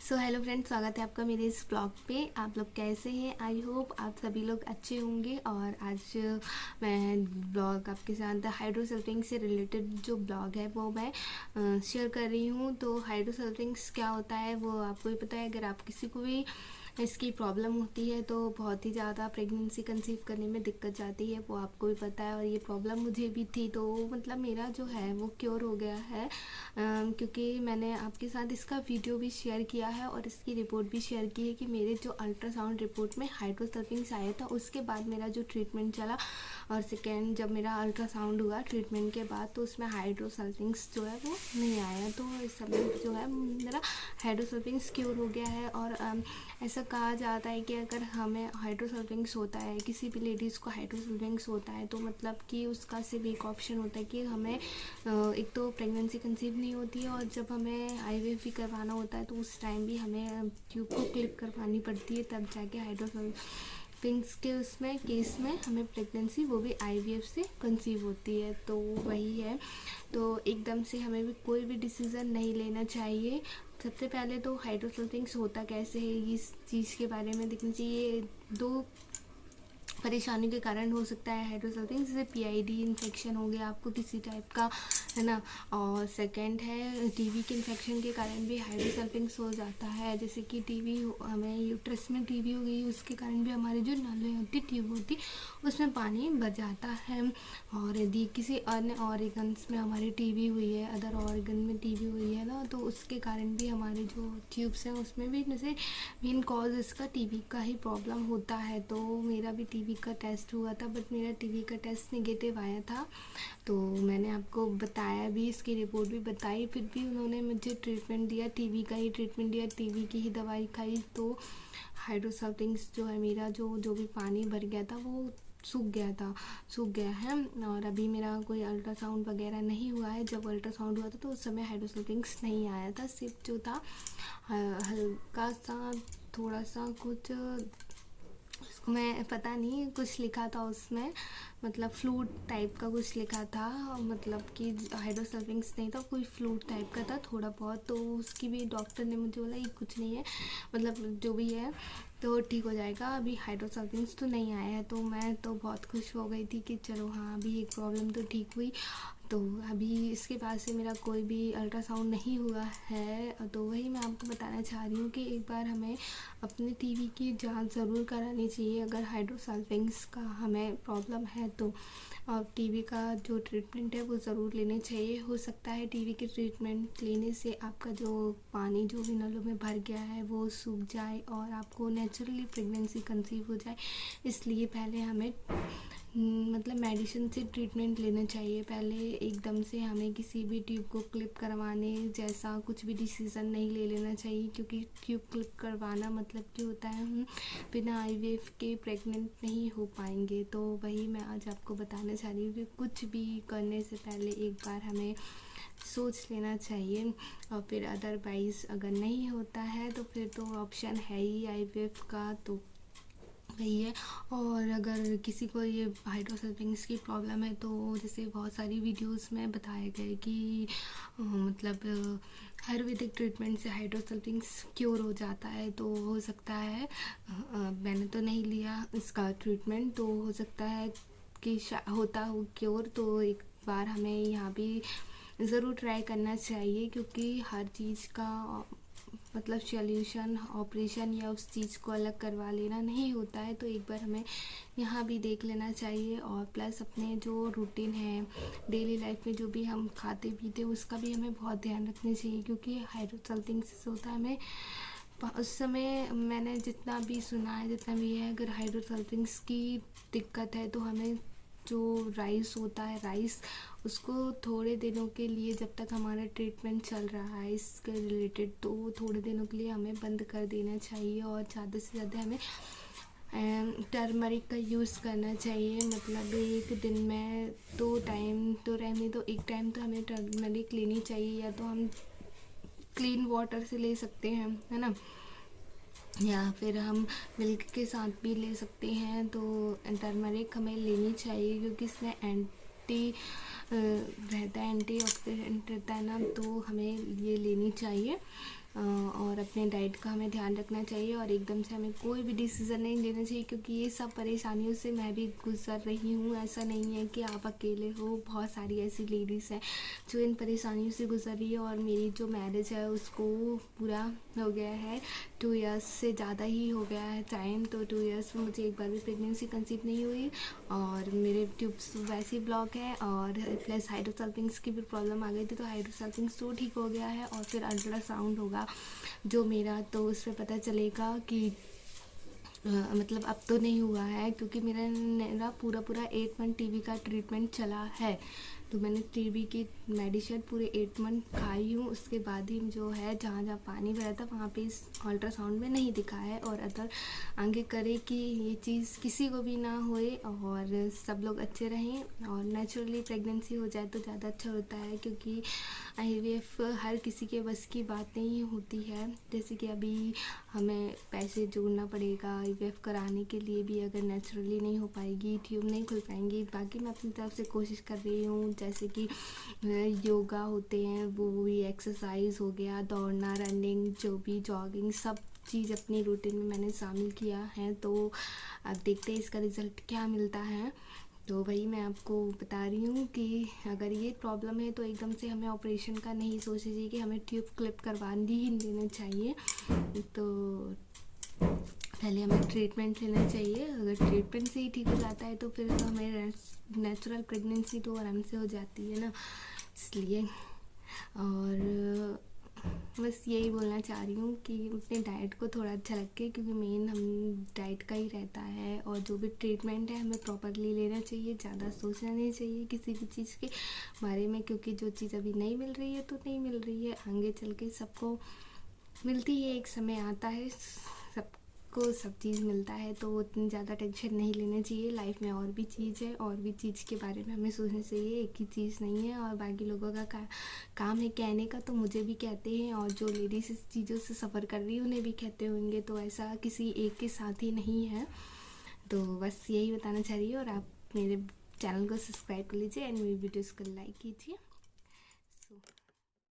So hello friends, स्वागत है आपका मेरे इस ब्लॉग पे। आप लोग कैसे हैं? आई होप आप सभी लोग अच्छे होंगे। और आज मैं ब्लॉग आपके साथ हाइड्रोसल्फिंग से रिलेटेड जो ब्लॉग है वो मैं शेयर कर रही हूँ। तो हाइड्रोसल्फिंग्स क्या होता है वो आपको ही पता है। अगर आप किसी को भी इसकी प्रॉब्लम होती है तो बहुत ही ज़्यादा प्रेगनेंसी कंसीव करने में दिक्कत जाती है, वो आपको भी पता है। और ये प्रॉब्लम मुझे भी थी, तो मतलब मेरा जो है वो क्योर हो गया है, क्योंकि मैंने आपके साथ इसका वीडियो भी शेयर किया है और इसकी रिपोर्ट भी शेयर की है कि मेरे जो अल्ट्रासाउंड रिपोर्ट में हाइड्रोसल्फिंग्स आया था उसके बाद मेरा जो ट्रीटमेंट चला, और सेकेंड जब मेरा अल्ट्रासाउंड हुआ ट्रीटमेंट के बाद तो उसमें हाइड्रोसल्फिंग्स जो है वो नहीं आया। तो इस समय जो है मेरा हाइड्रोसल्फिंग्स क्योर हो गया है। और ऐसा कहा जाता है कि अगर हमें हाइड्रोसल्फिंग्स होता है, किसी भी लेडीज़ को हाइड्रोसल्फिंग्स होता है, तो मतलब कि उसका सिर्फ एक ऑप्शन होता है कि हमें एक तो प्रेगनेंसी कंसीव नहीं होती है, और जब हमें आईवीएफ भी करवाना होता है तो उस टाइम भी हमें ट्यूब को क्लिप करवानी पड़ती है, तब जाके हाइड्रोसल्फिंग्स के उसमें केस में हमें प्रेगनेंसी वो भी आईवीएफ से कंसीव होती है। तो वही है। तो एकदम से हमें भी कोई भी डिसीज़न नहीं लेना चाहिए। सबसे पहले तो हाइड्रोसल्फिंग्स होता कैसे है इस चीज़ के बारे में देखना चाहिए। दो परेशानी के कारण हो सकता है हाइड्रोसल्फिंग्स, जैसे पीआईडी इन्फेक्शन हो गया आपको किसी टाइप का, है ना। और सेकंड है टीबी के इन्फेक्शन के कारण भी हाइड्रोसल्फिंग्स हो जाता है। जैसे कि टीबी, हमें यूट्रस में टीबी हो गई, उसके कारण भी हमारी जो नली होती ट्यूब होती उसमें पानी भर जाता है। और यदि किसी अन्य ऑर्गन्स में हमारी टीबी हुई है, अदर ऑर्गन में टीबी हुई है ना, तो उसके कारण भी हमारे जो ट्यूब्स हैं उसमें भी जैसे मेन कॉज इसका टीबी का ही प्रॉब्लम होता है। तो मेरा भी टीबी का टेस्ट हुआ था, बट मेरा टीबी का टेस्ट नेगेटिव आया था। तो मैंने आपको बताया भी, इसकी रिपोर्ट भी बताई, फिर भी उन्होंने मुझे ट्रीटमेंट दिया, टीबी का ही ट्रीटमेंट दिया, टीबी की ही दवाई खाई। तो हाइड्रोसल्फिंग्स जो है मेरा जो भी पानी भर गया था वो सूख गया है। और अभी मेरा कोई अल्ट्रासाउंड वगैरह नहीं हुआ है। जब अल्ट्रासाउंड हुआ था तो उस समय हाइड्रोसल्फिंग्स नहीं आया था, सिर्फ जो था हल्का सा थोड़ा सा कुछ, उसको मैं पता नहीं कुछ लिखा था उसमें, मतलब फ्लूट टाइप का कुछ लिखा था, मतलब कि हाइड्रोसल्फिंग्स नहीं था, कोई फ्लूट टाइप का था थोड़ा बहुत। तो उसकी भी डॉक्टर ने मुझे बोला ये कुछ नहीं है, मतलब जो भी है तो ठीक हो जाएगा, अभी हाइड्रोसल्फिंग्स तो नहीं आया है। तो मैं तो बहुत खुश हो गई थी कि चलो हाँ अभी एक प्रॉब्लम तो ठीक हुई। तो अभी इसके बाद से मेरा कोई भी अल्ट्रासाउंड नहीं हुआ है। तो वही मैं आपको बताना चाह रही हूँ कि एक बार हमें अपने टीबी की जांच ज़रूर करानी चाहिए अगर हाइड्रोसल्फिंग्स का हमें प्रॉब्लम है तो। और टीबी का जो ट्रीटमेंट है वो ज़रूर लेने चाहिए। हो सकता है टीबी के ट्रीटमेंट लेने से आपका जो पानी जो भी नलों में भर गया है वो सूख जाए और आपको नेचुरली प्रेगनेंसी कंसीव हो जाए। इसलिए पहले हमें मतलब मेडिसिन से ट्रीटमेंट लेना चाहिए। पहले एकदम से हमें किसी भी ट्यूब को क्लिप करवाने जैसा कुछ भी डिसीज़न नहीं ले लेना चाहिए, क्योंकि ट्यूब क्लिप करवाना मतलब कि होता है हम बिना आईवीएफ के प्रेग्नेंट नहीं हो पाएंगे। तो वही मैं आज आपको बताना चाह रही हूँ कि कुछ भी करने से पहले एक बार हमें सोच लेना चाहिए। और फिर अदरवाइज़ अगर नहीं होता है तो फिर तो ऑप्शन है ही आईवीएफ का, तो वही है। और अगर किसी को ये हाइड्रोसल्फिंग्स की प्रॉब्लम है तो जैसे बहुत सारी वीडियोस में बताया गया है कि मतलब आयुर्वेदिक ट्रीटमेंट से हाइड्रोसल्फिंग्स क्योर हो जाता है। तो हो सकता है मैंने तो नहीं लिया इसका ट्रीटमेंट, तो हो सकता है कि होता हो क्योर। तो एक बार हमें यहाँ भी ज़रूर ट्राई करना चाहिए, क्योंकि हर चीज़ का मतलब सॉल्यूशन ऑपरेशन या उस चीज़ को अलग करवा लेना नहीं होता है। तो एक बार हमें यहाँ भी देख लेना चाहिए। और प्लस अपने जो रूटीन है डेली लाइफ में जो भी हम खाते पीते उसका भी हमें बहुत ध्यान रखना चाहिए, क्योंकि हाइड्रोसल्फिंग्स होता है हमें उस समय मैंने जितना भी सुना है जितना भी है, अगर हाइड्रोसल्फिंग्स की दिक्कत है तो हमें जो राइस होता है राइस उसको थोड़े दिनों के लिए, जब तक हमारा ट्रीटमेंट चल रहा है इसके रिलेटेड, तो थोड़े दिनों के लिए हमें बंद कर देना चाहिए। और ज़्यादा से ज़्यादा हमें टर्मरिक का यूज़ करना चाहिए। मतलब एक दिन में दो टाइम नहीं तो एक टाइम तो हमें टर्मरिक लेनी चाहिए, या तो हम क्लीन वाटर से ले सकते हैं, है ना, या फिर हम मिल्क के साथ भी ले सकते हैं। तो टर्मरिक हमें लेनी चाहिए क्योंकि इसमें एंटी रहता है, एंटी ऑक्सीडेंट रहता है ना, तो हमें ये लेनी चाहिए। और अपने डाइट का हमें ध्यान रखना चाहिए और एकदम से हमें कोई भी डिसीज़न नहीं लेना चाहिए, क्योंकि ये सब परेशानियों से मैं भी गुजर रही हूँ। ऐसा नहीं है कि आप अकेले हो, बहुत सारी ऐसी लेडीज़ हैं जो इन परेशानियों से गुजर रही है। और मेरी जो मैरिज है उसको पूरा हो गया है 2 इयर्स से ज़्यादा ही हो गया है टाइम। तो 2 इयर्स में मुझे एक बार भी प्रेगनेंसी कंसीव नहीं हुई और मेरे ट्यूब्स वैसे ही ब्लॉक है और प्लस हाइड्रोसल्फिंग्स की भी प्रॉब्लम आ गई थी। तो हाइड्रोसल्फिंग्स तो ठीक हो गया है और फिर अल्ट्रासाउंड होगा जो मेरा, तो उससे पता चलेगा कि मतलब अब तो नहीं हुआ है, क्योंकि मेरा पूरा 8 मंथ टीबी का ट्रीटमेंट चला है। तो मैंने टीबी की मेडिसिन पूरे 8 मंथ खाई हूँ। उसके बाद ही जो है जहाँ जहाँ पानी भरा था वहाँ पे इस अल्ट्रासाउंड में नहीं दिखा है। और अदर आगे करे कि ये चीज़ किसी को भी ना होए और सब लोग अच्छे रहें और नेचुरली प्रेगनेंसी हो जाए तो ज़्यादा अच्छा होता है, क्योंकि IVF हर किसी के बस की बात नहीं होती है। जैसे कि अभी हमें पैसे जोड़ना पड़ेगा IVF कराने के लिए भी, अगर नेचुरली नहीं हो पाएगी, ट्यूब नहीं खुल पाएंगी। बाकी मैं अपनी तरफ से कोशिश कर रही हूँ, जैसे कि योगा होते हैं वो भी, एक्सरसाइज हो गया, दौड़ना, रनिंग, जो भी जॉगिंग, सब चीज़ अपनी रूटीन में मैंने शामिल किया है। तो अब देखते हैं इसका रिज़ल्ट क्या मिलता है। तो वही मैं आपको बता रही हूँ कि अगर ये प्रॉब्लम है तो एकदम से हमें ऑपरेशन का नहीं सोचना चाहिए कि हमें ट्यूब क्लिप करवा ही लेना चाहिए। तो पहले हमें ट्रीटमेंट लेना चाहिए। अगर ट्रीटमेंट से ही ठीक हो जाता है तो फिर हमें नेचुरल प्रेगनेंसी तो आराम से हो जाती है ना, इसलिए। और बस यही बोलना चाह रही हूँ कि अपने डाइट को थोड़ा अच्छा रखें, क्योंकि मेन हम डाइट का ही रहता है। और जो भी ट्रीटमेंट है हमें प्रॉपरली लेना चाहिए, ज़्यादा सोचना नहीं चाहिए किसी भी चीज़ के बारे में, क्योंकि जो चीज़ अभी नहीं मिल रही है तो नहीं मिल रही है, आगे चल के सबको मिलती है। एक समय आता है सबको सब चीज़ मिलता है, तो उतनी ज़्यादा टेंशन नहीं लेना चाहिए। लाइफ में और भी चीज़ है, और भी चीज़ के बारे में हमें सोचना चाहिए, एक ही चीज़ नहीं है। और बाकी लोगों का काम है कहने का, तो मुझे भी कहते हैं, और जो लेडीज़ इस चीज़ों से सफ़र कर रही है उन्हें भी कहते होंगे। तो ऐसा किसी एक के साथ ही नहीं है। तो बस यही बताना चाह रही है। और आप मेरे चैनल को सब्सक्राइब कर लीजिए एंड मेरी वीडियोज़ को लाइक कीजिए। सो